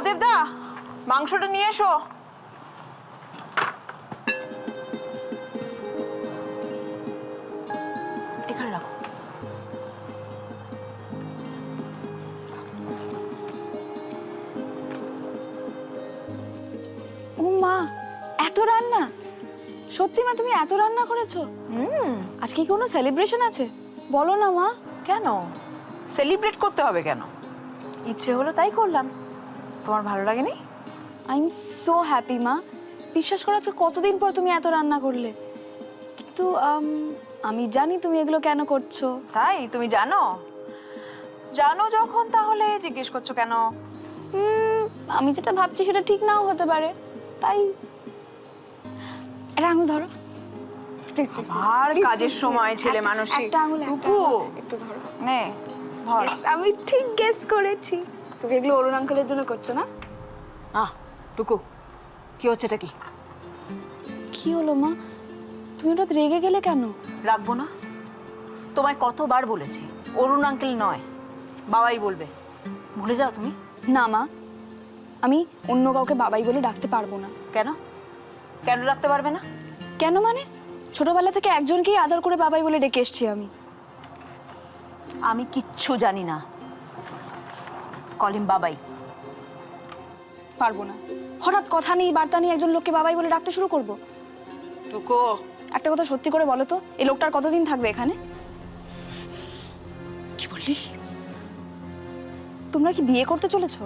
দেবদা, মাংসটা নিয়ে এসো। এখানে রাখো। ও মা, এত রান্না! সত্যি মা, তুমি এত রান্না করেছো? আজকে কি কোনো সেলিব্রেশন আছে? বলো না মা। কেন সেলিব্রেট করতে হবে কেন? ইচ্ছে হলো তাই করলাম। তোমার ভালো লাগেনি? আই এম সো হ্যাপি মা। বিশ্বাস করা যাচ্ছে কতদিন পর তুমি এত রান্না করলে। কিন্তু আমি জানি তুমি এগুলো কেন করছো। তাই তুমি জানো? জানো যখন তাহলে জিজ্ঞেস করছো কেন? আমি যেটা ভাবছি সেটা ঠিক নাও হতে পারে, তাই। একটা আঙুল ধরো প্লিজ। আর কাজের সময় ছেলে মানুষই। একটা আঙুল, টুকু একটু ধরো। নে ধর। Yes, আমি ঠিক গেস করেছি। তুমি এগুলো অরুণ আঙ্কেলের জন্য করছো না? টুকু, কি হচ্ছে এটা? কি হলো মা, তুমি হঠাৎ রেগে গেলে কেন? রাখবো না? তোমায় কতবার বলেছি অরুণ আঙ্কেল নয়, বাবাই বলবে। ভুলে যাও তুমি? না মা, আমি অন্য কাউকে বাবাই বলে ডাকতে পারবো না। কেন? কেন রাখতে পারবে না? কেন মানে, ছোটবেলা থেকে একজনকেই আদর করে বাবাই বলে ডেকে এসছি আমি। আমি কিচ্ছু জানি না। কলিম বাবাই। পারবো না। হঠাৎ কথা নেই বার্তা নেই একজন লোককে বাবাই বলে ডাকতে শুরু করবো? টুকু, একটা কথা সত্যি করে বলো তো, এই লোকটার কতদিন থাকবে এখানে? কি বললি? তোমরা কি বিয়ে করতে চলেছো?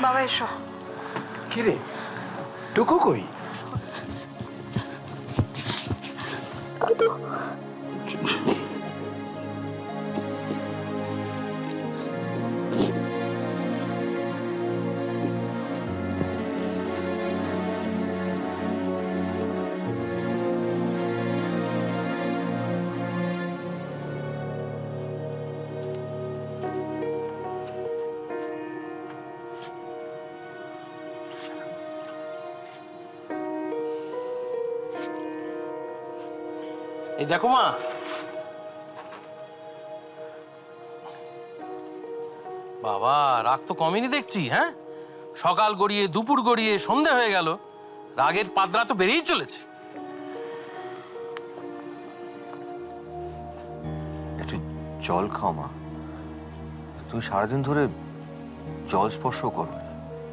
বাবা এসো। কি রে, টুকু কই? এই দেখো মা, বাবা রাগ তো কমেনি দেখছি। হ্যাঁ, সকাল গড়িয়ে দুপুর গড়িয়ে সন্ধে হয়ে গেল, রাগের পাদ্রা তো বেড়েই চলেছে। একটু জল খাও মা, তুমি সারাদিন ধরে জল স্পর্শ করো।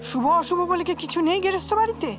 শুভ অশুভ বলে কি কিছু নেই গেরস্ত বাড়িতে?